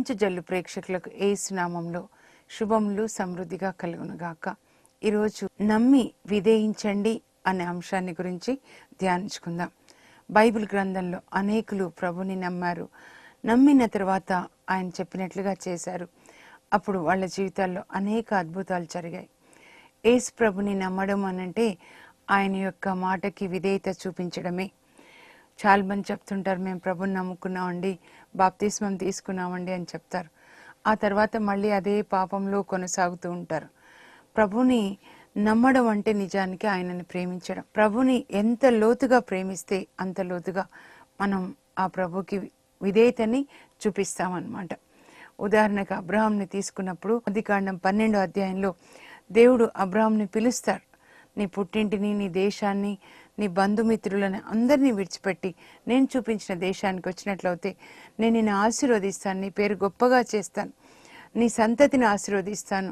మంచు జల్లు ప్రేక్షకులకు యేసు నామములో శుభములు సమృద్ధిగా కలుగునుగాక. ఈరోజు నమ్మి విధేయించండి అనే అంశాన్ని గురించి ధ్యానించుకుందాం. బైబిల్ గ్రంథంలో అనేకులు ప్రభుని నమ్మారు. నమ్మిన తర్వాత ఆయన చెప్పినట్లుగా చేశారు. అప్పుడు వాళ్ళ జీవితాల్లో అనేక అద్భుతాలు జరిగాయి. యేసు ప్రభుని నమ్మడం అనంటే ఆయన యొక్క మాటకి విధేయత చూపించడమే. చాలా మంది చెప్తుంటారు, మేము ప్రభుని నమ్ముకున్నామండి, బాప్తిస్మం తీసుకున్నామండి అని చెప్తారు. ఆ తర్వాత మళ్ళీ అదే పాపంలో కొనసాగుతూ ఉంటారు. ప్రభుని నమ్మడం అంటే నిజానికి ఆయనని ప్రేమించడం. ప్రభుని ఎంత లోతుగా ప్రేమిస్తే అంత లోతుగా మనం ఆ ప్రభుకి విధేయతని చూపిస్తామన్నమాట. ఉదాహరణకు అబ్రహాంని తీసుకున్నప్పుడు ఆదికాండం 12వ అధ్యాయంలో దేవుడు అబ్రహాంని పిలుస్తారు. నీ పుట్టింటిని, నీ దేశాన్ని, నీ బంధుమిత్రులను అందరినీ విడిచిపెట్టి నేను చూపించిన దేశానికి వచ్చినట్లయితే నేను నిన్ను ఆశీర్వదిస్తాను, నీ పేరు గొప్పగా చేస్తాను, నీ సంతతిని ఆశీర్వదిస్తాను,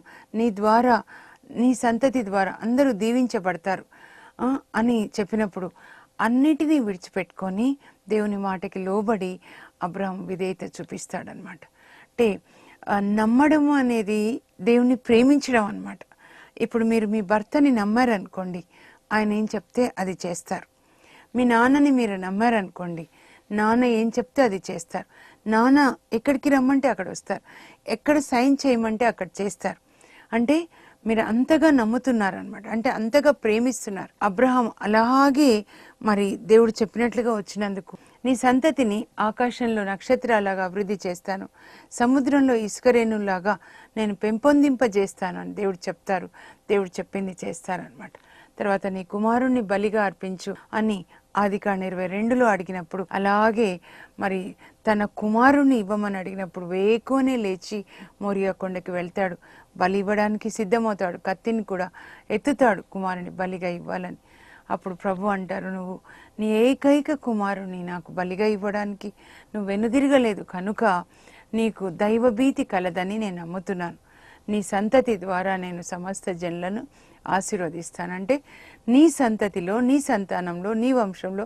నీ సంతతి ద్వారా అందరూ దీవించబడతారు అని చెప్పినప్పుడు అన్నిటినీ విడిచిపెట్టుకొని దేవుని మాటకి లోబడి అబ్రహాం విధేయత చూపిస్తాడనమాట. అంటే నమ్మడము అనేది దేవుని ప్రేమించడం అన్నమాట. ఇప్పుడు మీరు మీ భర్తని నమ్మారనుకోండి, ఆయన ఏం చెప్తే అది చేస్తారు. మీ నాన్నని మీరు నమ్మారనుకోండి, నాన్న ఏం చెప్తే అది చేస్తారు. నాన్న ఎక్కడికి రమ్మంటే అక్కడ వస్తారు, ఎక్కడ సైన్ చేయమంటే అక్కడ చేస్తారు. అంటే మీరు అంతగా నమ్ముతున్నారనమాట, అంటే అంతగా ప్రేమిస్తున్నారు. అబ్రహాం అలాగే మరి దేవుడు చెప్పినట్లుగా వచ్చినందుకు నీ సంతతిని ఆకాశంలో నక్షత్రాలాగా అభివృద్ధి చేస్తాను, సముద్రంలో ఇసుకరేణులాగా నేను పెంపొందింపజేస్తాను అని దేవుడు చెప్తారు. దేవుడు చెప్పింది చేస్తారనమాట. తర్వాత నీ కుమారుణ్ణి బలిగా అర్పించు అని ఆదికాండం 22లో అడిగినప్పుడు, అలాగే మరి తన కుమారుణ్ణి ఇవ్వమని అడిగినప్పుడు వేకోనే లేచి మోరియా కొండకి వెళ్తాడు, బలి ఇవ్వడానికి సిద్ధమవుతాడు, కత్తిని కూడా ఎత్తుతాడు కుమారుని బలిగా ఇవ్వాలని. అప్పుడు ప్రభు అంటారు, నువ్వు నీ ఏకైక కుమారుని నాకు బలిగా ఇవ్వడానికి నువ్వు వెనుదిరగలేదు కనుక నీకు దైవభీతి కలదని నేను నమ్ముతున్నాను. నీ సంతతి ద్వారా నేను సమస్త జనులను ఆశీర్వదిస్తానంటే నీ సంతతిలో, నీ సంతానంలో, నీ వంశంలో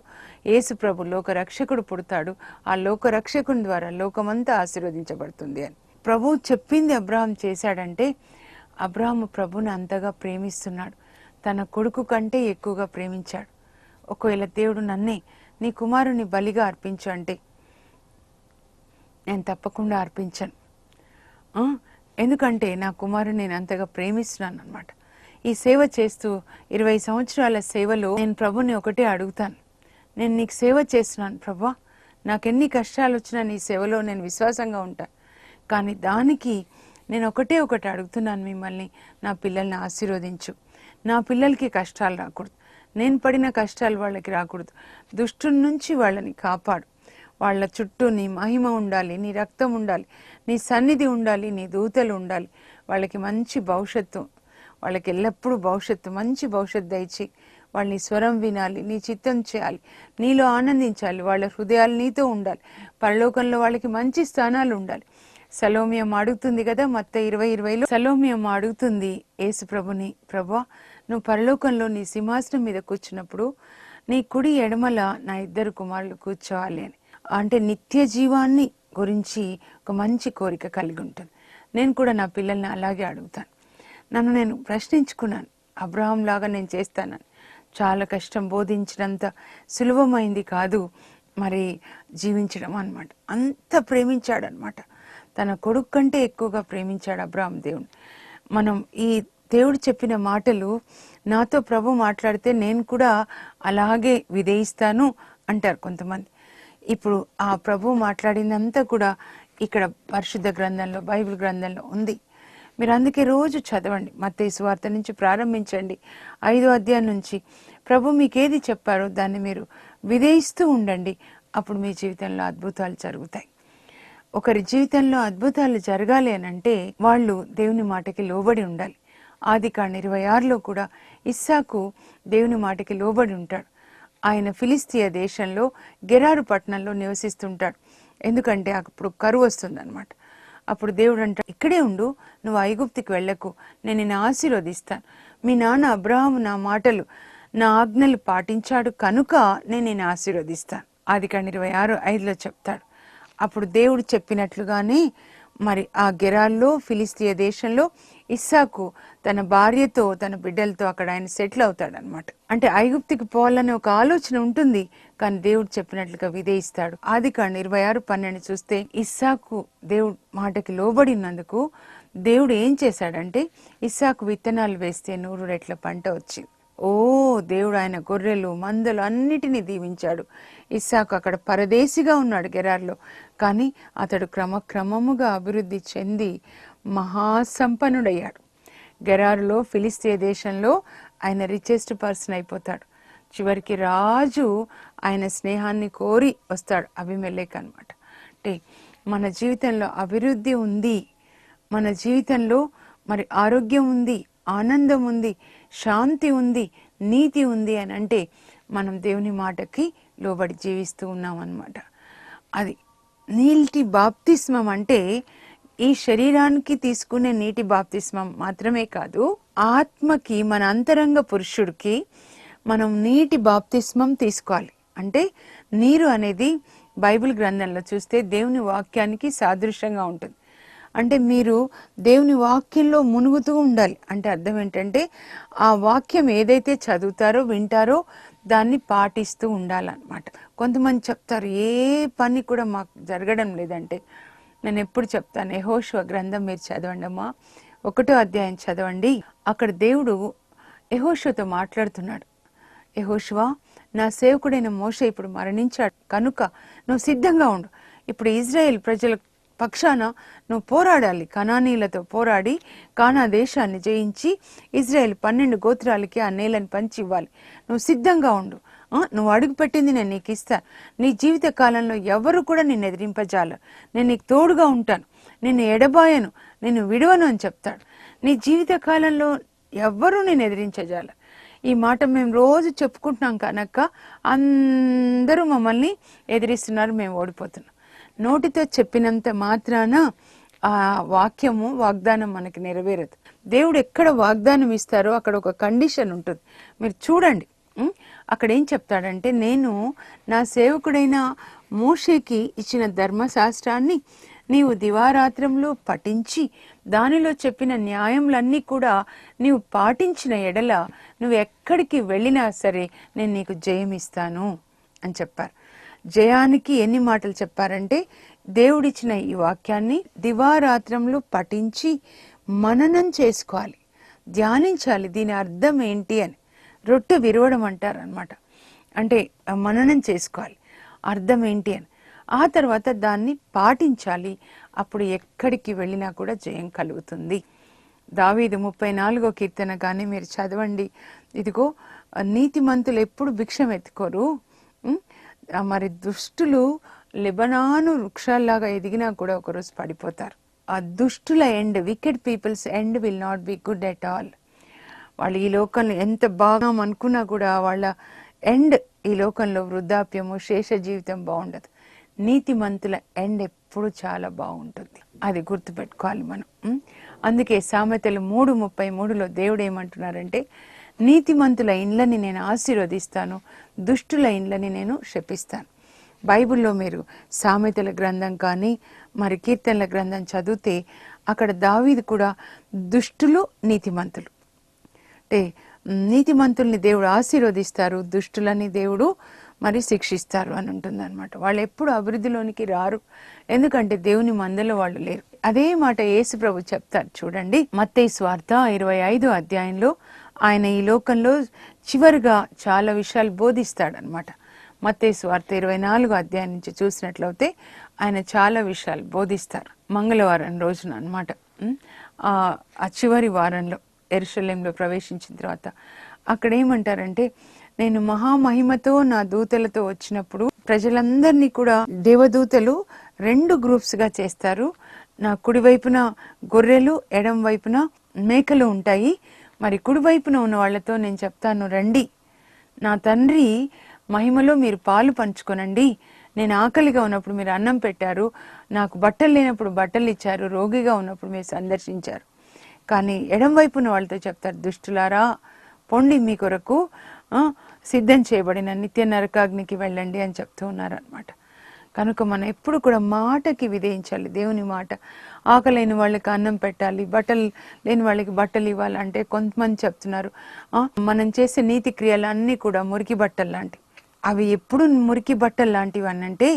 యేసు ప్రభు లోక రక్షకుడు పుడతాడు. ఆ లోక రక్షకుని ద్వారా లోకమంతా ఆశీర్వదించబడుతుంది అని ప్రభు చెప్పింది అబ్రహాం చేశాడంటే అబ్రహాము ప్రభుని అంతగా ప్రేమిస్తున్నాడు. తన కొడుకు కంటే ఎక్కువగా ప్రేమించాడు. ఒకవేళ దేవుడు నన్నే నీ కుమారుని బలిగా అర్పించు అంటే నేను తప్పకుండా అర్పించను. ఎందుకంటే నా కుమారుని నేను అంతగా ప్రేమిస్తున్నాను అనమాట. ఈ సేవ చేస్తూ 20 సంవత్సరాల సేవలో నేను ప్రభుని ఒకటే అడుగుతాను, నేను నీకు సేవ చేస్తున్నాను ప్రభా, నాకెన్ని కష్టాలు వచ్చినా నీ సేవలో నేను విశ్వాసంగా ఉంటాను. కానీ దానికి నేను ఒకటి అడుగుతున్నాను మిమ్మల్ని, నా పిల్లల్ని ఆశీర్వదించు. నా పిల్లలకి కష్టాలు రాకూడదు, నేను పడిన కష్టాలు వాళ్ళకి రాకూడదు. దుష్టుల నుంచి వాళ్ళని కాపాడు. వాళ్ళ చుట్టూ నీ మహిమ ఉండాలి, నీ రక్తం ఉండాలి, నీ సన్నిధి ఉండాలి, నీ దూతలు ఉండాలి. వాళ్ళకి మంచి భవిష్యత్తు, వాళ్ళకి ఎల్లప్పుడూ మంచి భవిష్యత్తు దయచి వాళ్ళని స్వరం వినాలి, నీ చిత్తం చేయాలి, నీలో ఆనందించాలి, వాళ్ళ హృదయాలు నీతో ఉండాలి, పరలోకంలో వాళ్ళకి మంచి స్థానాలు ఉండాలి. సలోమియం అడుగుతుంది కదా, మత్తయి 20:20లో సలోమియం అడుగుతుంది యేసు ప్రభుని, ప్రభువా నువ్వు పరలోకంలో నీ సింహాసనం మీద కూర్చున్నప్పుడు నీ కుడి ఎడమల నా 2 కుమారులు కూర్చోవాలి అని. అంటే నిత్య జీవాన్ని గురించి ఒక మంచి కోరిక కలిగి ఉంటుంది. నేను కూడా నా పిల్లల్ని అలాగే అడుగుతాను. నన్ను నేను ప్రశ్నించుకున్నాను, అబ్రహాం లాగా నేను చేస్తానని. చాలా కష్టం, బోధించినంత సులభమైంది కాదు మరి జీవించడం అన్నమాట. అంత ప్రేమించాడు అనమాట, తన కొడుకు కంటే ఎక్కువగా ప్రేమించాడు అబ్రహాం దేవుని. మనం ఈ దేవుడు చెప్పిన మాటలు నాతో ప్రభు మాట్లాడితే నేను కూడా అలాగే విధేయిస్తాను అంటారు కొంతమంది. ఇప్పుడు ఆ ప్రభు మాట్లాడినంతా కూడా ఇక్కడ పరిశుద్ధ గ్రంథంలో, బైబిల్ గ్రంథంలో ఉంది. మీరు అందుకే రోజు చదవండి, మత్తయి సువార్త నుంచి ప్రారంభించండి, 5వ అధ్యాయం నుంచి ప్రభు మీకేది చెప్పారో దాన్ని మీరు విధేయిస్తూ ఉండండి. అప్పుడు మీ జీవితంలో అద్భుతాలు జరుగుతాయి. ఒకరి జీవితంలో అద్భుతాలు జరగాలి అనంటే వాళ్ళు దేవుని మాటకి లోబడి ఉండాలి. ఆదికాండం 26లో కూడా ఇస్సాకు దేవుని మాటకి లోబడి ఉంటాడు. ఆయన ఫిలిస్తీయ దేశంలో గెరారు పట్టణంలో నివసిస్తుంటాడు. ఎందుకంటే అప్పుడు కరువు వస్తుంది అనమాట. అప్పుడు దేవుడు అంటాడు, ఇక్కడే ఉండు, నువ్వు ఐగుప్తుకి వెళ్ళకు, నేను నిన్ను ఆశీర్వదిస్తాను. మీ నాన్న అబ్రహాము నా మాటలు, నా ఆజ్ఞలు పాటించాడు కనుక నేను నిన్ను ఆశీర్వదిస్తాను. ఆదికాండం 26:5లో చెప్తాడు. అప్పుడు దేవుడు చెప్పినట్లుగానే మరి ఆ గెరాల్లో ఫిలిస్తీయ దేశంలో ఇస్సాకు తన భార్యతో తన బిడ్డలతో అక్కడ ఆయన సెటిల్ అవుతాడు అనమాట. అంటే ఐగుప్తికి పోవాలనే ఒక ఆలోచన ఉంటుంది, కానీ దేవుడు చెప్పినట్లుగా విధేయిస్తాడు. ఆదికాండం 26:12 చూస్తే ఇస్సాకు దేవుడు మాటకి లోబడినందుకు దేవుడు ఏం చేశాడంటే ఇస్సాకు విత్తనాలు వేస్తే 100 రెట్ల పంట వచ్చింది. దేవుడు ఆయన గొర్రెలు మందలు అన్నిటినీ దీవించాడు. ఇస్సాకు అక్కడ పరదేశిగా ఉన్నాడు గెరార్లో, కానీ అతడు క్రమక్రమముగా అభివృద్ధి చెంది మహాసంపన్నుడయ్యాడు. గెరారులో ఫిలిస్తీయ దేశంలో ఆయన రిచెస్ట్ పర్సన్ అయిపోతాడు. చివరికి రాజు ఆయన స్నేహాన్ని కోరి వస్తాడు, అబీమెలెకు అన్నమాట. అంటే మన జీవితంలో అభివృద్ధి ఉంది, మన జీవితంలో మరి ఆరోగ్యం ఉంది, ఆనందం ఉంది, శాంతి ఉంది, నీతి ఉంది అని అంటే మనం దేవుని మాటకి లోబడి జీవిస్తూ ఉన్నాం అన్నమాట. అది నీటి బాప్తిస్మం అంటే ఈ శరీరానికి తీసుకునే నీటి బాప్తిస్మం మాత్రమే కాదు, ఆత్మకి మన అంతరంగ పురుషుడికి మనం నీటి బాప్తిస్మం తీసుకోవాలి. అంటే నీరు అనేది బైబిల్ గ్రంథంలో చూస్తే దేవుని వాక్యానికి సాదృశ్యంగా ఉంటుంది. అంటే మీరు దేవుని వాక్యంలో మునుగుతూ ఉండాలి. అంటే అర్థం ఏంటంటే ఆ వాక్యం ఏదైతే చదువుతారో వింటారో దాన్ని పాటిస్తూ ఉండాలన్నమాట. కొంతమంది చెప్తారు ఏ పని కూడా మాకు జరగడం లేదంటే, నేను ఎప్పుడు చెప్తాను యెహోషువ గ్రంథం మీరు చదవండి అమ్మా, 1వ అధ్యాయం చదవండి. అక్కడ దేవుడు యెహోషువతో మాట్లాడుతున్నాడు. యెహోషువ, నా సేవకుడైన మోషే ఇప్పుడు మరణించాడు కనుక నువ్వు సిద్ధంగా ఉండు. ఇప్పుడు ఇజ్రాయెల్ ప్రజల పక్షాన నువ్వు పోరాడాలి, కనానీలతో పోరాడి కానా దేశాన్ని జయించి ఇజ్రాయెల్ 12 గోత్రాలకి ఆ నేలను పంచి ఇవ్వాలి. నువ్వు సిద్ధంగా ఉండు, నువ్వు అడుగు పెట్టింది నేను నీకు ఇస్తాను. నీ జీవిత కాలంలో ఎవరు కూడా నిన్ను ఎదిరింపజాలరు, నేను నీకు తోడుగా ఉంటాను, నిన్ను ఎడబాయను, నిన్ను విడవను అని చెప్తాడు. నీ జీవిత కాలంలో ఎవ్వరూ నేను ఎదిరించజాలరు. ఈ మాట మేము రోజు చెప్పుకుంటున్నాం కనుక అందరూ మమ్మల్ని ఎదిరిస్తున్నారు, మేము ఓడిపోతున్నాం. నోటితో చెప్పినంత మాత్రాన ఆ వాక్యము వాగ్దానం మనకి నెరవేరదు. దేవుడు ఎక్కడ వాగ్దానం ఇస్తారో అక్కడ ఒక కండిషన్ ఉంటుంది, మీరు చూడండి. అక్కడ ఏం చెప్తాడంటే, నేను నా సేవకుడైన మోషేకి ఇచ్చిన ధర్మశాస్త్రాన్ని నీవు దివారాత్రంలో పఠించి దానిలో చెప్పిన న్యాయములన్నీ కూడా నీవు పాటించిన ఎడల నువ్వు ఎక్కడికి వెళ్ళినా సరే నేను నీకు జయమిస్తాను అని చెప్పారు. జయానికి ఎన్ని మాటలు చెప్పారంటే, దేవుడిచ్చిన ఈ వాక్యాన్ని దివారాత్రంలో పఠించి మననం చేసుకోవాలి, ధ్యానించాలి. దీని అర్థం ఏంటి అని రొట్టె విరవడం అంటారు అనమాట. అంటే మననం చేసుకోవాలి, అర్థం ఏంటి అని. ఆ తర్వాత దాన్ని పాటించాలి, అప్పుడు ఎక్కడికి వెళ్ళినా కూడా జయం కలుగుతుంది. దావీదు 34వ కీర్తన కానీ మీరు చదవండి. ఇదిగో నీతిమంతులు ఎప్పుడు భిక్షం ఎత్తుకోరు, మరి దుష్టులు లెబనాను వృక్షాల్లాగా ఎదిగినా కూడా ఒకరోజు పడిపోతారు. ఆ దుష్టుల end, wicked peoples end will not be good at all. వాళ్ళు ఈ లోకంలో ఎంత బాగా అనుకున్నా కూడా వాళ్ళ ఎండ్ ఈ లోకంలో వృద్ధాప్యము, శేష జీవితం బాగుండదు. నీతిమంతుల ఎండ్ ఎప్పుడు చాలా బాగుంటుంది, అది గుర్తుపెట్టుకోవాలి మనం. అందుకే సామెతలు 3:33లో దేవుడు ఏమంటున్నారంటే, నీతిమంతుల ఇండ్లని నేను ఆశీర్వదిస్తాను, దుష్టుల ఇండ్లని నేను శపిస్తాను. బైబిల్లో మీరు సామెతల గ్రంథం కానీ మరి కీర్తనల గ్రంథం చదివితే అక్కడ దావీదు కూడా దుష్టులు నీతిమంతులు, అంటే నీతిమంతుల్ని దేవుడు ఆశీర్వదిస్తారు, దుష్టులని దేవుడు మరి శిక్షిస్తారు అని ఉంటుంది అనమాట. వాళ్ళు ఎప్పుడు అభివృద్ధిలోనికి రారు, ఎందుకంటే దేవుని మందలో వాళ్ళు లేరు. అదే మాట యేసు ప్రభు చెప్తారు చూడండి, మత్తయి సువార్త 25వ అధ్యాయంలో. ఆయన ఈ లోకంలో చివరిగా చాలా విషయాలు బోధిస్తాడు అనమాట. మత్తయి సువార్త 24వ అధ్యాయం నుంచి చూసినట్లయితే ఆయన చాలా విషయాలు బోధిస్తారు. మంగళవారం రోజున అనమాట. ఆ చివరి వారంలో యెరూషలేంలో ప్రవేశించిన తర్వాత అక్కడ ఏమంటారంటే, నేను మహామహిమతో నా దూతలతో వచ్చినప్పుడు ప్రజలందరినీ కూడా దేవదూతలు 2 గ్రూప్స్గా చేస్తారు. నా కుడివైపున గొర్రెలు, ఎడం వైపున మేకలు ఉంటాయి. మరి కుడివైపున ఉన్న వాళ్ళతో నేను చెప్తాను, రండి నా తండ్రి మహిమలో మీరు పాలు పంచుకొనండి. నేను ఆకలిగా ఉన్నప్పుడు మీరు అన్నం పెట్టారు, నాకు బట్టలు లేనప్పుడు బట్టలు ఇచ్చారు, రోగిగా ఉన్నప్పుడు మీరు సందర్శించారు. కానీ ఎడం వైపున వాళ్ళతో చెప్తారు, దుష్టులారా పొండి, మీ కొరకు సిద్ధం చేయబడిన నిత్య నరకాగ్నికి వెళ్ళండి అని చెప్తూ ఉన్నారు అనమాట. కనుక మనం ఎప్పుడు కూడా మాటకి విధేయించాలి, దేవుని మాట. ఆకలేని వాళ్ళకి అన్నం పెట్టాలి, బట్టలు లేని వాళ్ళకి బట్టలు ఇవ్వాలంటే కొంతమంది చెప్తున్నారు మనం చేసే నీతి క్రియలు అన్నీ కూడా మురికి బట్టలు లాంటివి. అవి ఎప్పుడు మురికి బట్టలు లాంటివి అనంటే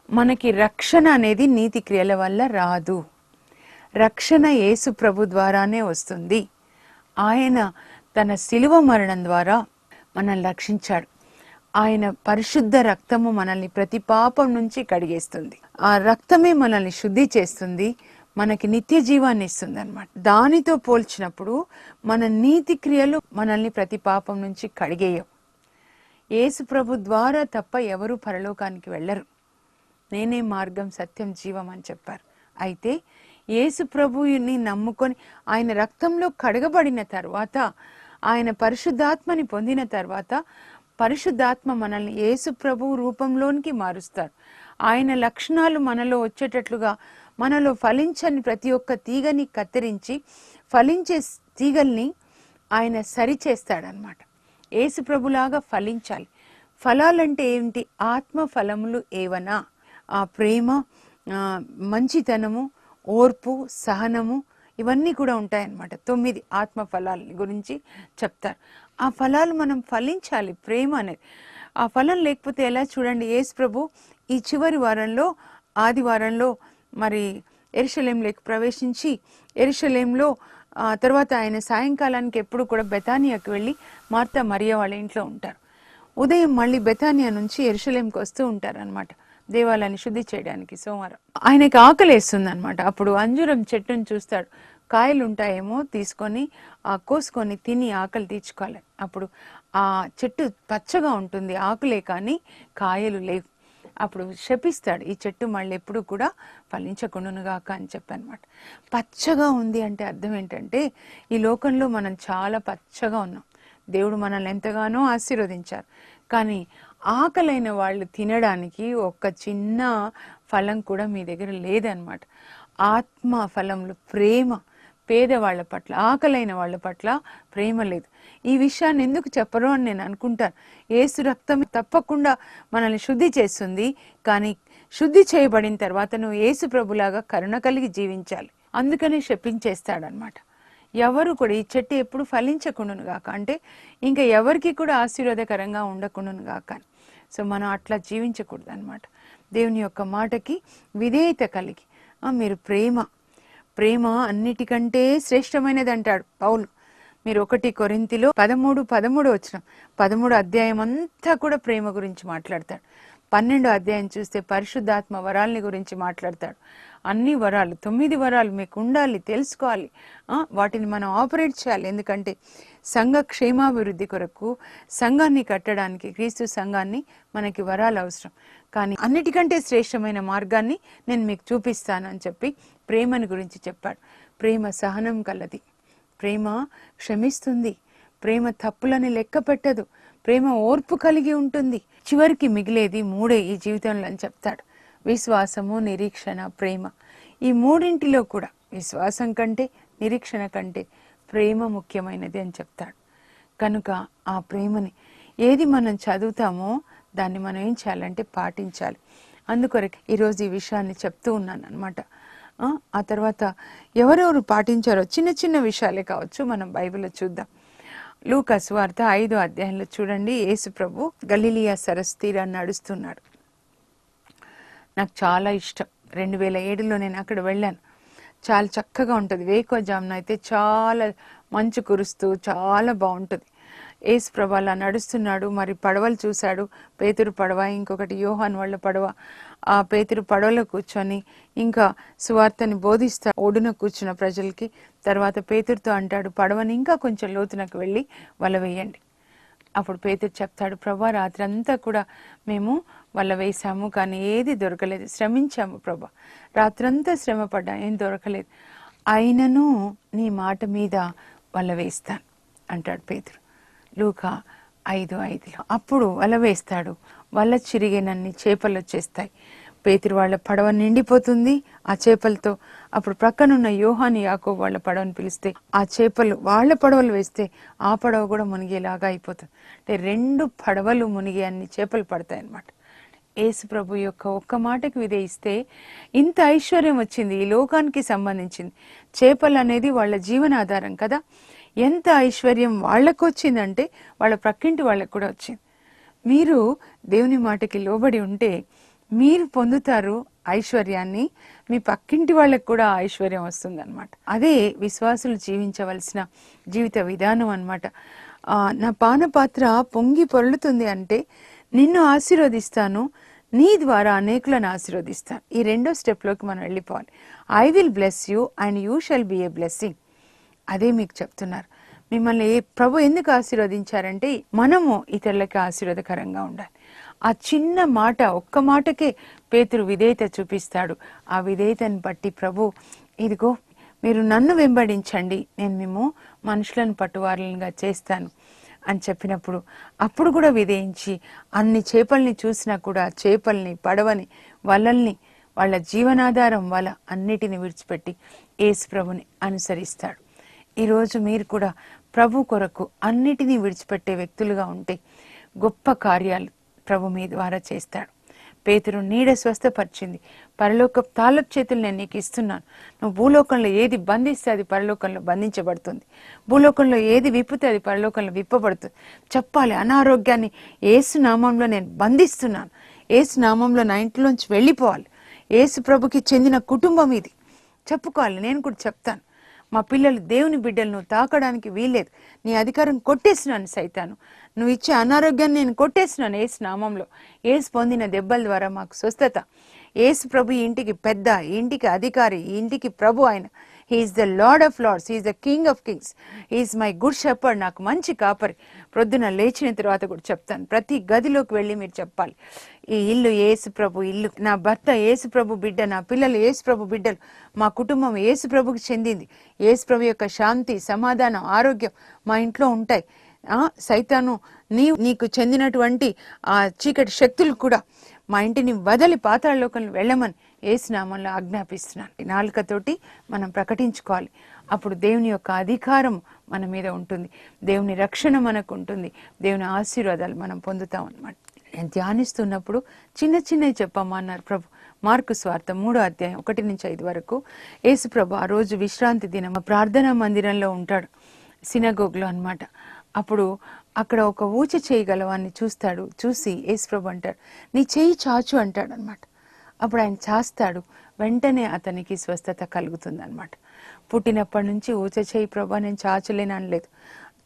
మనకి రక్షణ అనేది నీతి క్రియల వల్ల రాదు. రక్షణ యేసు ప్రభు ద్వారానే వస్తుంది. ఆయన తన శిలువ మరణం ద్వారా మనల్ని రక్షించాడు. ఆయన పరిశుద్ధ రక్తము మనల్ని ప్రతి పాపం నుంచి కడిగేస్తుంది. ఆ రక్తమే మనల్ని శుద్ధి చేస్తుంది, మనకి నిత్య జీవాన్ని ఇస్తుంది అన్నమాట. దానితో పోల్చినప్పుడు మన నీతి క్రియలు మనల్ని ప్రతి పాపం నుంచి కడిగేయవు. యేసు ప్రభు ద్వారా తప్ప ఎవరు పరలోకానికి వెళ్ళరు. నేనే మార్గం, సత్యం, జీవం అని చెప్పారు. అయితే యేసు ప్రభువుని నమ్ముకొని ఆయన రక్తంలో కడగబడిన తర్వాత, ఆయన పరిశుద్ధాత్మని పొందిన తర్వాత, పరిశుద్ధాత్మ మనల్ని యేసు ప్రభు రూపంలోనికి మారుస్తారు. ఆయన లక్షణాలు మనలో వచ్చేటట్లుగా, మనలో ఫలించని ప్రతి ఒక్క తీగని కత్తిరించి ఫలించే తీగల్ని ఆయన సరిచేస్తాడనమాట. యేసు ప్రభులాగా ఫలించాలి. ఫలాలంటే ఏమిటి? ఆత్మ ఫలములు ఏవనా? ఆ ప్రేమ, మంచితనము, ఓర్పు, సహనము, ఇవన్నీ కూడా ఉంటాయన్నమాట. 9 ఆత్మ ఫలాల గురించి చెప్తారు. ఆ ఫలాలు మనం ఫలించాలి. ప్రేమ అనేది ఆ ఫలం లేకపోతే ఎలా? చూడండి, యేసు ప్రభు ఈ చివరి వారంలో, ఆదివారంలో మరి యెరూషలేములోకి ప్రవేశించి, యెరూషలేములో తర్వాత ఆయన సాయంకాలానికి ఎప్పుడు కూడా బెతానియాకి వెళ్ళి మార్తా మరియ వాళ్ళ ఇంట్లో ఉంటారు. ఉదయం మళ్ళీ బెతానియా నుంచి యెరూషలేంకి వస్తూ ఉంటారు అనమాట, దేవాలయాన్ని శుద్ధి చేయడానికి. సోమవారం ఆయనకి ఆకలేస్తుంది అనమాట. అప్పుడు అంజూరం చెట్టును చూస్తాడు. కాయలు ఉంటాయేమో తీసుకొని కోసుకొని తిని ఆకలి తీర్చుకోవాలి. అప్పుడు ఆ చెట్టు పచ్చగా ఉంటుంది, ఆకులే కానీ కాయలు లేవు. అప్పుడు శపిస్తాడు, ఈ చెట్టు మళ్ళీ ఎప్పుడు కూడా ఫలించకుండానుగాక అని చెప్పనమాట. పచ్చగా ఉంది అంటే అర్థం ఏంటంటే ఈ లోకంలో మనం చాలా పచ్చగా ఉన్నాం. దేవుడు మనల్ని ఎంతగానో ఆశీర్వదించారు. కానీ ఆకలైన వాళ్ళు తినడానికి ఒక్క చిన్న ఫలం కూడా మీ దగ్గర లేదనమాట. ఆత్మ ఫలములు ప్రేమ, పేదవాళ్ల పట్ల, ఆకలైన వాళ్ళ పట్ల ప్రేమ లేదు. ఈ విషయాన్ని ఎందుకు చెప్పరు అని నేను అనుకుంటాను. యేసు రక్తం తప్పకుండా మనల్ని శుద్ధి చేస్తుంది. కానీ శుద్ధి చేయబడిన తర్వాత నువ్వు యేసు ప్రభులాగా కరుణ కలిగి జీవించాలి. అందుకనే శపించేస్తాడనమాట. ఎవరు కూడా ఈ చెట్టు ఎప్పుడు ఫలించకుండాను గాక, అంటే ఇంకా ఎవరికి కూడా ఆశీర్వాదకరంగా ఉండకుండాను గాక. సో మనం అట్లా జీవించకూడదు అనమాట. దేవుని యొక్క మాటకి విధేయత కలిగి మీరు ప్రేమ అన్నిటికంటే శ్రేష్టమైనది అంటాడు పౌలు. మీరు 1 కొరింథీలో 13 వచనం, 13 అధ్యాయం అంతా కూడా ప్రేమ గురించి మాట్లాడతాడు. 12 అధ్యాయం చూస్తే పరిశుద్ధాత్మ వరాలని గురించి మాట్లాడతాడు. అన్ని వరాలు, 9 వరాలు మీకు ఉండాలి, తెలుసుకోవాలి, వాటిని మనం ఆపరేట్ చేయాలి. ఎందుకంటే సంఘ క్షేమాభివృద్ధి కొరకు, సంఘాన్ని కట్టడానికి, క్రీస్తు సంఘాన్ని మనకి వరాలు అవసరం. కానీ అన్నిటికంటే శ్రేష్టమైన మార్గాన్ని నేను మీకు చూపిస్తాను అని చెప్పి ప్రేమని గురించి చెప్పాడు. ప్రేమ సహనం కలది, ప్రేమ క్షమిస్తుంది, ప్రేమ తప్పులని లెక్క పెట్టదు, ప్రేమ ఓర్పు కలిగి ఉంటుంది. చివరికి మిగిలేది 3 ఈ జీవితంలో అని చెప్తాడు. విశ్వాసము, నిరీక్షణ, ప్రేమ. ఈ మూడింటిలో కూడా విశ్వాసం కంటే, నిరీక్షణ కంటే ప్రేమ ముఖ్యమైనది అని చెప్తాడు. కనుక ఆ ప్రేమని ఏది మనం చదువుతామో దాన్ని మనం ఏం చేయాలంటే పాటించాలి. అందుకొరకు ఈరోజు ఈ విషయాన్ని చెప్తూ ఉన్నాను అనమాట. ఆ తర్వాత ఎవరెవరు పాటించారో చిన్న చిన్న విషయాలే కావచ్చు, మనం బైబిల్లో చూద్దాం. లూకా సువార్త 5వ అధ్యాయంలో చూడండి, యేసు ప్రభు గలిలియా సరస్సు తీరాన్ని నడుస్తున్నాడు. నాకు చాలా ఇష్టం. 2007లో నేను అక్కడ వెళ్ళాను. చాలా చక్కగా ఉంటుంది. వేకువజామున అయితే చాలా మంచు కురుస్తూ చాలా బాగుంటుంది. యేసు ప్రభు అలా నడుస్తున్నాడు. మరి పడవలు చూశాడు. పేతురు పడవ, ఇంకొకటి యోహాను వాళ్ళ పడవ. ఆ పేతురు పడవలో కూర్చొని ఇంకా సువార్తని బోధిస్తా ఒడున కూర్చున్న ప్రజలకి. తర్వాత పేతురుతో అంటాడు, పడవని ఇంకా కొంచెం లోతునకు వెళ్ళి వల వేయండి. అప్పుడు పేతురు చెప్తాడు, ప్రభా రాత్రి అంతా కూడా మేము వల వేసాము, కానీ ఏది దొరకలేదు. శ్రమించాము ప్రభా, రాత్రంతా శ్రమ పడ్డా, ఏం దొరకలేదు. అయినను నీ మాట మీద వల వేస్తాను అంటాడు పేతురు. లూకా 5:5. అప్పుడు వల వేస్తాడు. వల చిరిగినన్ని చేపలు వచ్చేస్తాయి. పేతురు వాళ్ళ పడవ నిండిపోతుంది ఆ చేపలతో. అప్పుడు ప్రక్కనున్న యోహాను, యాకోబు వాళ్ళ పడవని పిలిస్తే ఆ చేపలు వాళ్ళ పడవలు వేస్తే ఆ పడవ కూడా మునిగేలాగా అయిపోతుంది. అంటే 2 పడవలు మునిగే అన్ని చేపలు పడతాయి అన్నమాట. యేసు ప్రభు యొక్క ఒక్క మాటకు విధేయిస్తే ఇంత ఐశ్వర్యం వచ్చింది. ఈ లోకానికి సంబంధించింది. చేపలు అనేది వాళ్ళ జీవనాధారం కదా. ఎంత ఐశ్వర్యం వాళ్ళకు వచ్చిందంటే వాళ్ళ ప్రక్కింటి వాళ్ళకు కూడా వచ్చింది. మీరు దేవుని మాటకి లోబడి ఉంటే మీరు పొందుతారు ఐశ్వర్యాన్ని, మీ పక్కింటి వాళ్ళకు కూడా ఐశ్వర్యం వస్తుంది అనమాట. అదే విశ్వాసులు జీవించవలసిన జీవిత విధానం అనమాట. నా పానపాత్ర పొంగి పొర్లుతుంది అంటే నిన్ను ఆశీర్వదిస్తాను, నీ ద్వారా అనేకులను ఆశీర్వదిస్తాను. ఈ రెండో స్టెప్లోకి మనం వెళ్ళిపోవాలి. I will bless you and you shall be a blessing. అదే మీకు చెప్తున్నారు. మిమ్మల్ని ప్రభు ఎందుకు ఆశీర్వదించారంటే మనము ఇతరులకి ఆశీర్వాదకరంగా ఉండాలి. ఆ చిన్న మాట, ఒక్క మాటకే పేతురు విధేయత చూపిస్తాడు. ఆ విధేయతను బట్టి ప్రభు ఇదిగో మీరు నన్ను వెంబడించండి, నేను మేము మనుషులను పట్టువారులుగా చేస్తాను అని చెప్పినప్పుడు అప్పుడు కూడా విధేయించి అన్ని చేపల్ని చూసినా కూడా చేపల్ని, పడవని, వలల్ని, వాళ్ళ జీవనాధారం వల అన్నిటిని విడిచిపెట్టి యేసు ప్రభుని అనుసరిస్తాడు. ఈరోజు మీరు కూడా ప్రభు కొరకు అన్నిటినీ విడిచిపెట్టే వ్యక్తులుగా ఉంటే గొప్ప కార్యాలు ప్రభు మీ ద్వారా చేస్తాడు. పేతురు నీడ స్వస్థపరిచింది. పరలోక తాళపు చేతులు నేను నీకు ఇస్తున్నాను. నువ్వు భూలోకంలో ఏది బంధిస్తే అది పరలోకంలో బంధించబడుతుంది. భూలోకంలో ఏది విప్పితే అది పరలోకంలో విప్పబడుతుంది. చెప్పాలి, అనారోగ్యాన్ని యేసు నామంలో నేను బంధిస్తున్నాను. యేసు నామంలో నా ఇంట్లోంచి వెళ్ళిపోవాలి. యేసు ప్రభుకి చెందిన కుటుంబం ఇది చెప్పుకోవాలి. నేను కూడా చెప్తాను, మా పిల్లలు దేవుని బిడ్డలు, నువ్వు తాకడానికి వీల్లేదు, నీ అధికారం కొట్టేసినాను సైతాను, నువ్వు ఇచ్చే అనారోగ్యాన్ని నేను కొట్టేసినాను యేసు నామంలో. యేసు పొందిన దెబ్బల ద్వారా మాకు స్వస్థత. యేసు ప్రభు ఈ ఇంటికి పెద్ద, ఈ ఇంటికి అధికారి, ఈ ఇంటికి ప్రభు. ఆయన he is the Lord of lords, he is the king of kings, he is my good shepherd, నాకు మంచి కాపరి. ప్రొద్దున లేచిన తర్వాత కూడా చెప్తాను. ప్రతి గదిలోకి వెళ్ళి మీరు చెప్పాలి, ఈ ఇల్లు యేసు ప్రభు ఇల్లు, నా భర్త యేసు ప్రభు బిడ్డ, నా పిల్లలు యేసు ప్రభు బిడ్డలు, మా కుటుంబం యేసు ప్రభుకి చెందింది. యేసు ప్రభు యొక్క శాంతి, సమాధానం, ఆరోగ్యం మా ఇంట్లో ఉంటాయి. సైతాను నీకు చెందినటువంటి ఆ చీకటి శక్తులు కూడా మా ఇంటిని వదిలి పాతాళలోకంలో వెళ్ళమని యేసు నామంలో ఆజ్ఞాపిస్తున్నాను. నాలుకతోటి మనం ప్రకటించుకోవాలి. అప్పుడు దేవుని యొక్క అధికారం మన మీద ఉంటుంది, దేవుని రక్షణ మనకు ఉంటుంది, దేవుని ఆశీర్వాదాలు మనం పొందుతాం అన్నమాట. నేను ధ్యానిస్తున్నప్పుడు చిన్న చిన్నవి చెప్పమ్మన్నారు ప్రభు. మార్కు స్వార్థ 3వ అధ్యాయం 1-5 వరకు యేసు ప్రభు ఆ రోజు విశ్రాంతి దినం ప్రార్థనా మందిరంలో ఉంటాడు, సినగోగ్లో అన్నమాట. అప్పుడు అక్కడ ఒక ఊచ చేయగలవాన్ని చూస్తాడు. చూసి యేసు ప్రభు అంటాడు, నీ చేయి చాచు అంటాడు అనమాట. అప్పుడు ఆయన చాస్తాడు, వెంటనే అతనికి స్వస్థత కలుగుతుంది అనమాట. పుట్టినప్పటి నుంచి ఊచ చేయి ప్రభు నేను చాచులేను అనలేదు,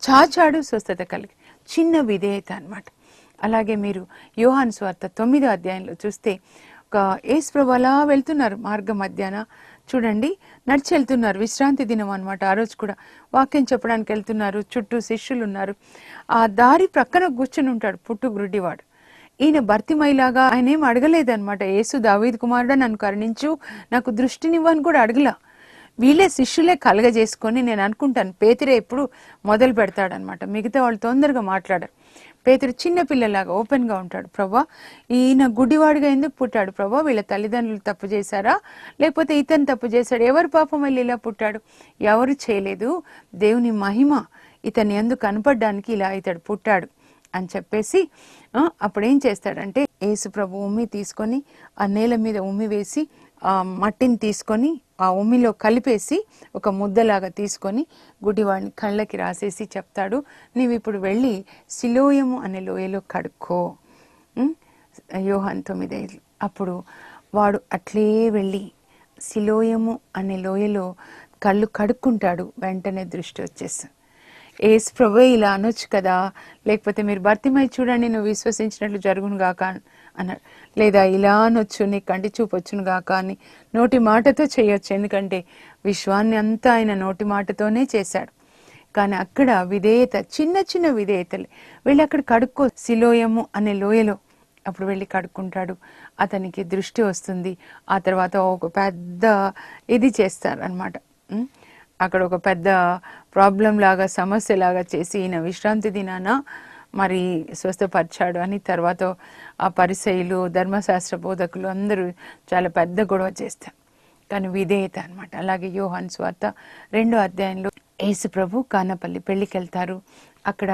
చాచాడు, స్వస్థత కలిగి. చిన్న విధేయత అనమాట. అలాగే మీరు యోహాను స్వార్థ 9వ అధ్యాయంలో చూస్తే ఒక యేసు ప్రభు అలా వెళ్తున్నారు మార్గ మధ్యాన, చూడండి నడిచి వెళ్తున్నారు, విశ్రాంతి దినం అనమాట. ఆ రోజు కూడా వాక్యం చెప్పడానికి వెళ్తున్నారు, చుట్టూ శిష్యులు ఉన్నారు. ఆ దారి ప్రక్కన కూర్చుని ఉంటాడు పుట్టు గుడ్డివాడు. ఈయన భర్తిమైలాగా ఆయన ఏం అడగలేదన్నమాట, యేసు దావీదు కుమారుడా నన్ను కరుణించు, నాకు దృష్టినివ్వని కూడా అడగలా. వీళ్ళే శిష్యులే కలగజేసుకొని, నేను అనుకుంటాను పేతురే ఎప్పుడు మొదలు పెడతాడనమాట, మిగతా వాళ్ళు తొందరగా మాట్లాడారు. పేతురు చిన్న పిల్లలాగా ఓపెన్గా ఉంటాడు. ప్రభా ఈయన గుడ్డివాడిగా ఎందుకు పుట్టాడు ప్రభా? వీళ్ళ తల్లిదండ్రులు తప్పు చేశారా, లేకపోతే ఇతను తప్పు చేశాడు? ఎవరు పాపం వెళ్ళి ఇలా పుట్టాడు? ఎవరు చేయలేదు, దేవుని మహిమ ఇతన్ని ఎందుకు కనపడడానికి ఇలా ఇతడు పుట్టాడు అని చెప్పేసి అప్పుడేం చేస్తాడంటే యేసు ప్రభు ఉమ్మి తీసుకొని ఆ నేల మీద ఉమ్మి వేసి ఆ మట్టిని తీసుకొని ఆ ఉమ్మిలో కలిపేసి ఒక ముద్దలాగా తీసుకొని గుడ్డివాడిని కళ్ళకి రాసేసి చెప్తాడు, నీవు ఇప్పుడు వెళ్ళి సిలోయము అనే లోయలో కడుక్కో. యోహాను 9:5. అప్పుడు వాడు అట్లే వెళ్ళి సిలోయము అనే లోయలో కళ్ళు కడుక్కుంటాడు. వెంటనే దృష్టి వచ్చేస్తుంది. యేసు ప్రభు ఇలా అనొచ్చు కదా, లేకపోతే మీరు భర్తిమై చూడండి నువ్వు విశ్వసించినట్లు జరుగును గాక అన్నాడు. లేదా ఇలా అనొచ్చు, నీ కంటి చూపు వచ్చును గాక అని నోటి మాటతో చేయొచ్చు. ఎందుకంటే విశ్వాన్ని అంతా ఆయన నోటి మాటతోనే చేశాడు. కానీ అక్కడ విధేయత, చిన్న చిన్న విధేయతలే. వెళ్ళి అక్కడ కడుక్కో సిలోయము అనే లోయలో. అప్పుడు వెళ్ళి కడుక్కుంటాడు, అతనికి దృష్టి వస్తుంది. ఆ తర్వాత ఒక పెద్ద ఇది చేస్తారు అనమాట. అక్కడ ఒక పెద్ద ప్రాబ్లం లాగా, సమస్య లాగా చేసి ఈయన విశ్రాంతి దినాన మరి స్వస్థపరిచాడు అని తర్వాత ఆ పరిసయ్యులు, ధర్మశాస్త్ర బోధకులు అందరూ చాలా పెద్ద గొడవ చేస్తారు. కానీ విధేయత అనమాట. అలాగే యోహాను సువార్త 2వ అధ్యాయంలో యేసు ప్రభు కానాపల్లి పెళ్లికి వెళ్తారు. అక్కడ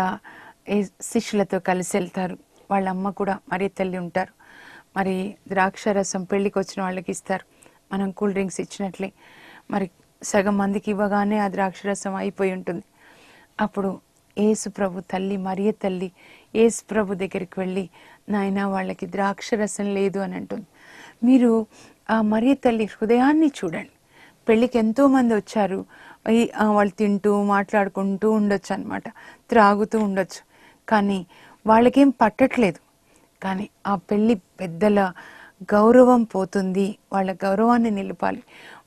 శిష్యులతో కలిసి వెళ్తారు. వాళ్ళ అమ్మ కూడా మరి తల్లి ఉంటారు. మరి ద్రాక్షారసం పెళ్ళికి వచ్చిన వాళ్ళకి ఇస్తారు, మనం కూల్ డ్రింక్స్ ఇచ్చినట్లే. మరి సగం మందికి ఇవ్వగానే ఆ ద్రాక్షారసం అయిపోయి ఉంటుంది. అప్పుడు యేసు ప్రభు తల్లి మరియ తల్లి యేసు ప్రభు దగ్గరికి వెళ్ళి, నాయన వాళ్ళకి ద్రాక్షరసం లేదు అని అంటుంది. మీరు ఆ మరియ తల్లి హృదయాన్ని చూడండి. పెళ్ళికి ఎంతోమంది వచ్చారు, వాళ్ళు తింటూ మాట్లాడుకుంటూ ఉండొచ్చు అనమాట, త్రాగుతూ ఉండొచ్చు, కానీ వాళ్ళకేం పట్టట్లేదు. కానీ ఆ పెళ్ళి పెద్దల గౌరవం పోతుంది, వాళ్ళ గౌరవాన్ని నిలపాలి.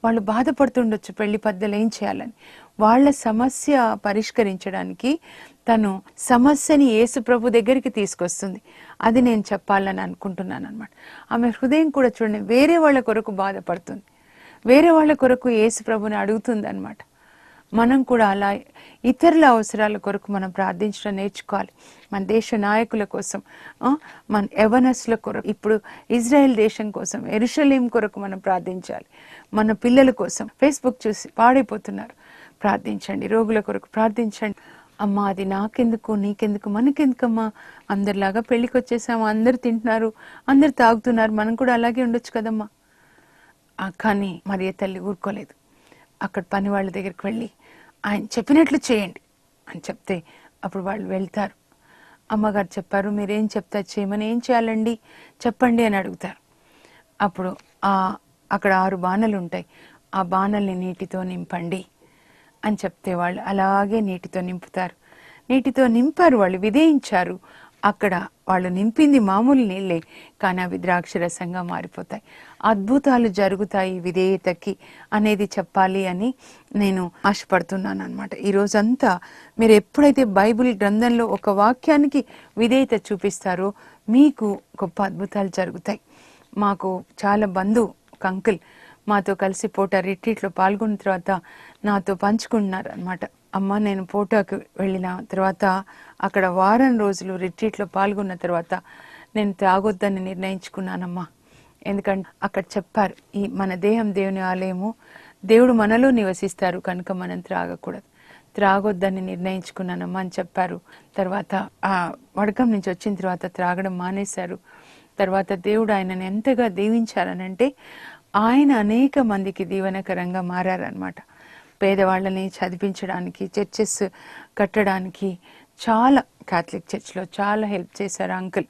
వాళ్ళు బాధపడుతుండొచ్చు పెళ్లి పెద్దలు ఏం చేయాలని. వాళ్ళ సమస్య పరిష్కరించడానికి తను సమస్యని యేసు ప్రభు దగ్గరికి తీసుకొస్తుంది. అది నేను చెప్పాలని అనుకుంటున్నాను అనమాట. ఆమె హృదయం కూడా చూడండి, వేరే వాళ్ళ కొరకు బాధపడుతుంది, వేరే వాళ్ళ కొరకు యేసు ప్రభుని అడుగుతుంది అనమాట. మనం కూడా అలా ఇతరుల అవసరాల కొరకు మనం ప్రార్థించడం నేర్చుకోవాలి. మన దేశ నాయకుల కోసం, మన యవనస్తుల కొరకు, ఇప్పుడు ఇజ్రాయెల్ దేశం కోసం, యెరూషలేం కొరకు మనం ప్రార్థించాలి. మన పిల్లల కోసం ఫేస్బుక్ చూసి పాడైపోతున్నారు, ప్రార్థించండి. రోగుల కొరకు ప్రార్థించండి. అమ్మా అది నాకెందుకు నీకెందుకు మనకెందుకమ్మా, అందరిలాగా పెళ్ళికి వచ్చేసాము, అందరు తింటున్నారు, అందరు తాగుతున్నారు, మనం కూడా అలాగే ఉండొచ్చు కదమ్మా. కానీ మరియ తల్లి ఊరుకోలేదు. అక్కడ పని వాళ్ళ దగ్గరికి వెళ్ళి ఆయన చెప్పినట్లు చేయండి అని చెప్తే అప్పుడు వాళ్ళు వెళ్తారు. అమ్మగారు చెప్పారు, మీరేం చెప్తారు చేయమని, ఏం చేయాలండి చెప్పండి అని అడుగుతారు. అప్పుడు అక్కడ 6 బాణలు ఉంటాయి, ఆ బాణల్ని నీటితో నింపండి అని చెప్తే వాళ్ళు అలాగే నీటితో నింపుతారు. నీటితో నింపారు, వాళ్ళు విధేయించారు. అక్కడ వాళ్ళు నింపింది మామూలు నీళ్ళే, కానీ అవి ద్రాక్షరసంగా మారిపోతాయి. అద్భుతాలు జరుగుతాయి విధేయతకి అనేది చెప్పాలి అని నేను ఆశపడుతున్నాను అనమాట. ఈ రోజంతా మీరు ఎప్పుడైతే బైబిల్ గ్రంథంలో ఒక వాక్యానికి విధేయత చూపిస్తారో మీకు గొప్ప అద్భుతాలు జరుగుతాయి. మాకు చాలా ఒక అంకుల్ మాతో కలిసి పోటా రిట్రీట్లో పాల్గొన్న తర్వాత నాతో పంచుకుంటున్నారు అనమాట. అమ్మ నేను పోటాకు వెళ్ళిన తర్వాత అక్కడ వారం రోజులు రిట్రీట్లో పాల్గొన్న తర్వాత నేను త్రాగొద్దని నిర్ణయించుకున్నానమ్మా. ఎందుకంటే అక్కడ చెప్పారు, ఈ మన దేహం దేవుని ఆలయము, దేవుడు మనలో నివసిస్తారు కనుక మనం త్రాగొద్దని నిర్ణయించుకున్నానమ్మా అని చెప్పారు. తర్వాత ఆ వడకం నుంచి వచ్చిన తర్వాత త్రాగడం మానేశారు. తర్వాత దేవుడు ఆయనను ఎంతగా దీవించారనంటే ఆయన అనేక మందికి దీవెనకరంగా మారారనమాట. పేదవాళ్ళని చదివించడానికి, చర్చెస్ కట్టడానికి చాలా క్యాథలిక్ చర్చ్లో చాలా హెల్ప్ చేశారు అంకుల్.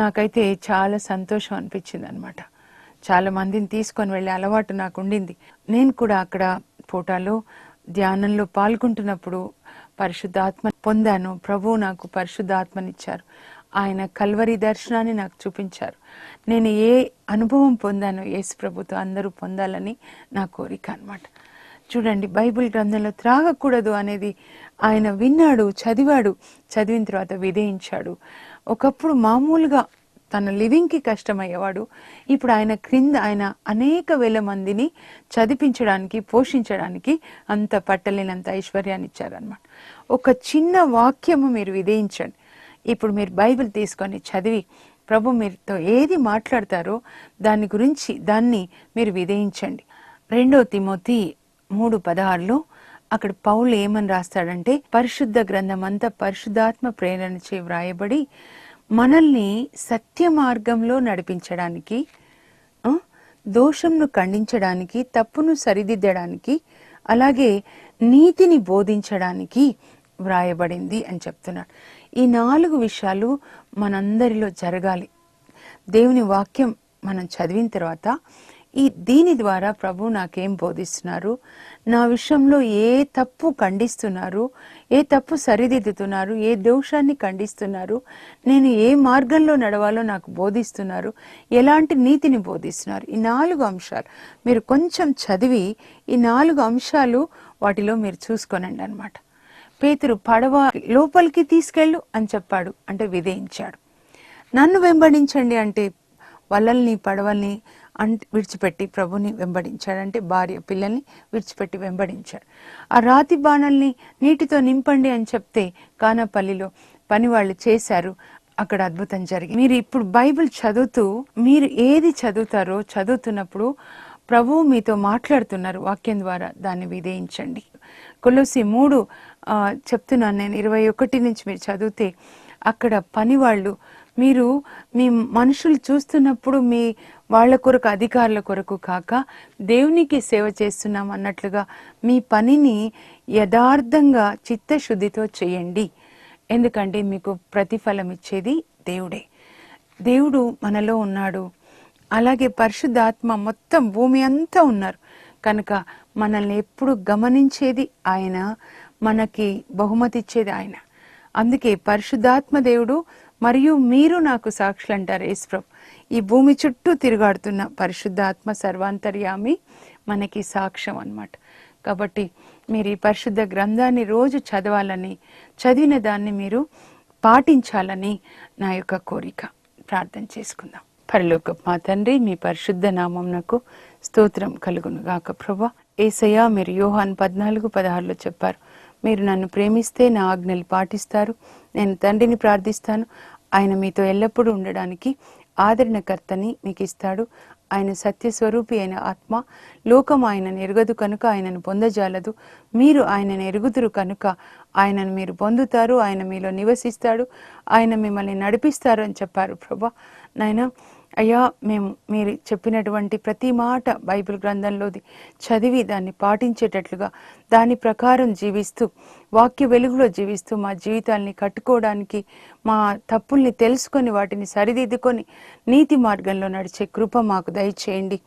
నాకైతే చాలా సంతోషం అనిపించింది అనమాట. చాలా మందిని తీసుకొని వెళ్ళే అలవాటు నాకు ఉండింది. నేను కూడా అక్కడ పోటాలో ధ్యానంలో పాల్గొంటున్నప్పుడు పరిశుద్ధాత్మ పొందాను. ప్రభువు నాకు పరిశుద్ధాత్మనిచ్చారు. ఆయన కల్వరి దర్శనాన్ని నాకు చూపించారు. నేను ఏ అనుభవం పొందానో యేసు ప్రభుతో అందరూ పొందాలని నా కోరిక అనమాట. చూడండి, బైబిల్ గ్రంథంలో త్రాగకూడదు అనేది ఆయన విన్నాడు, చదివాడు, చదివిన తర్వాత విధేయించాడు. ఒకప్పుడు మామూలుగా తన లివింగ్కి కష్టమయ్యేవాడు. ఇప్పుడు ఆయన క్రింద ఆయన అనేక వేల మందిని చదివించడానికి, పోషించడానికి అంత పట్టలేనంత ఐశ్వర్యాన్ని ఇచ్చారనమాట. ఒక చిన్న వాక్యము మీరు విధేయించండి. ఇప్పుడు మీరు బైబిల్ తీసుకొని చదివి ప్రభు మీతో ఏది మాట్లాడతారో దాన్ని మీరు విధేయించండి. 2 తిమోతి 3:16 అక్కడ పౌలు ఏమని రాస్తాడంటే, పరిశుద్ధ గ్రంథం అంతా పరిశుద్ధాత్మ ప్రేరణచే వ్రాయబడి మనల్ని సత్య మార్గంలో నడిపించడానికి, దోషంను ఖండించడానికి, తప్పును సరిదిద్దడానికి, అలాగే నీతిని బోధించడానికి వ్రాయబడింది అని చెప్తున్నాడు. ఈ 4 విషయాలు మనందరిలో జరగాలి. దేవుని వాక్యం మనం చదివిన తర్వాత దీని ద్వారా ప్రభు నాకేం బోధిస్తున్నారు, నా విషయంలో ఏ తప్పు ఖండిస్తున్నారు, ఏ తప్పు సరిదిద్దుతున్నారు, ఏ దోషాన్ని ఖండిస్తున్నారు, నేను ఏ మార్గంలో నడవాలో నాకు బోధిస్తున్నారు, ఎలాంటి నీతిని బోధిస్తున్నారు. ఈ 4 అంశాలు మీరు కొంచెం చదివి ఈ 4 అంశాలు వాటిలో మీరు చూసుకోనండి అనమాట. పేతురు పడవ లోపలికి తీసుకెళ్ళు అని చెప్పాడు, అంటే విధేయించాడు. నన్ను వెంబడించండి అంటే వలల్ని పడవల్ని విడిచిపెట్టి ప్రభుని వెంబడించాడు, అంటే భార్య పిల్లల్ని విడిచిపెట్టి వెంబడించాడు. ఆ రాతి బాణల్ని నీటితో నింపండి అని చెప్తే కానాపల్లిలో పని వాళ్ళు చేశారు, అక్కడ అద్భుతం జరిగింది. మీరు ఇప్పుడు బైబిల్ చదువుతూ మీరు ఏది చదువుతారో చదువుతున్నప్పుడు ప్రభువు మీతో మాట్లాడుతున్నారు వాక్యం ద్వారా, దాన్ని విధేయించండి. కొలొస్సీ 3 చెప్తున్నాను నేను, 21 నుంచి మీరు చదివితే అక్కడ పని వాళ్ళు మీరు మీ మనుషులు చూస్తున్నప్పుడు మీ వాళ్ళ కొరకు, అధికారుల కొరకు కాక దేవునికి సేవ చేస్తున్నాం అన్నట్లుగా మీ పనిని యథార్థంగా చిత్తశుద్ధితో చేయండి. ఎందుకంటే మీకు ప్రతిఫలం ఇచ్చేది దేవుడే. దేవుడు మనలో ఉన్నాడు. అలాగే పరిశుద్ధాత్మ మొత్తం భూమి అంతా ఉన్నారు కనుక మనల్ని ఎప్పుడు గమనించేది ఆయన, మనకి బహుమతి ఇచ్చేది ఆయన. అందుకే పరిశుద్ధాత్మ దేవుడు మరియు మీరు నాకు సాక్షులు అంటారు యేసుప్రభు. ఈ భూమి చుట్టూ తిరుగాడుతున్న పరిశుద్ధాత్మ సర్వాంతర్యామి మనకి సాక్ష్యం అన్నమాట. కాబట్టి మీరు ఈ పరిశుద్ధ గ్రంథాన్ని రోజు చదవాలని, చదివిన దాన్ని మీరు పాటించాలని నా యొక్క కోరిక. ప్రార్థన చేసుకుందాం. పరలోకపు మా తండ్రి, మీ పరిశుద్ధ నామమునకు స్తోత్రం కలుగును గాక. ప్రభువా, యేసయ్యా, మీరు యోహాను 14:16 చెప్పారు, మీరు నన్ను ప్రేమిస్తే నా ఆజ్ఞలు పాటిస్తారు. నేను తండ్రిని ప్రార్థిస్తాను, ఆయన మీతో ఎల్లప్పుడూ ఉండడానికి ఆదరణకర్తని మీకు ఇస్తాడు. ఆయన సత్యస్వరూపి అయిన ఆత్మ. లోకం ఆయనను ఎరుగదు కనుక ఆయనను పొందజాలదు. మీరు ఆయనను ఎరుగుదురు కనుక ఆయనను మీరు పొందుతారు. ఆయన మీలో నివసిస్తాడు, ఆయన మిమ్మల్ని నడిపిస్తారు అని చెప్పారు. ప్రభా నాయనా, అయ్యా, మేము మీరు చెప్పినటువంటి ప్రతి మాట బైబిల్ గ్రంథంలోది చదివి దాన్ని పాటించేటట్లుగా, దాని ప్రకారం జీవిస్తూ, వాక్య వెలుగులో జీవిస్తూ మా జీవితాల్ని కట్టుకోవడానికి, మా తప్పుల్ని తెలుసుకొని వాటిని సరిదిద్దుకొని నీతి మార్గంలో నడిచే కృప మాకు దయచేయండి.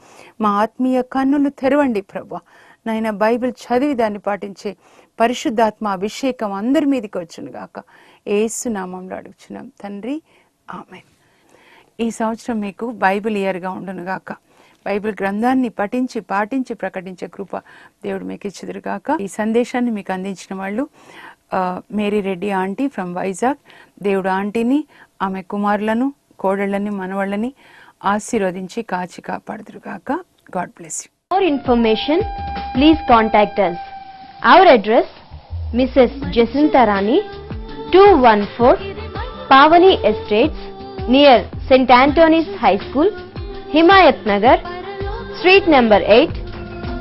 మా ఆత్మీయ కన్నులు తెరవండి ప్రభా నాయన. బైబిల్ చదివి దాన్ని పాటించే పరిశుద్ధాత్మ అభిషేకం అందరి మీదకి వచ్చును గాక. యేసు నామంలో అడుగుచున్నాం తండ్రి, ఆమేన్. ఈ సంవత్సరం మీకు బైబిల్ ఇయర్గా ఉండును గాక. బైబిల్ గ్రంథాన్ని పఠించి పాటించి ప్రకటించే కృప దేవుడు మీకు ఇచ్చుదురుగాక. ఈ సందేశాన్ని మీకు అందించిన వాళ్ళు Mary Reddy aunty from Vizag. దేవుడు ఆంటీని, ఆమె కుమారులను, కోడళ్ళని, మనవాళ్ళని ఆశీర్వదించి కాచి కాపాడుదురుగాక. God bless you. For information, please contact us. Our address, Mrs. Jacinta Rani, 214 Pavani Estates, near St. Anthony's High School, Himayat Nagar, Street number 8,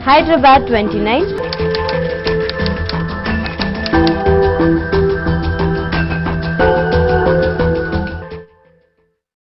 Hyderabad 29.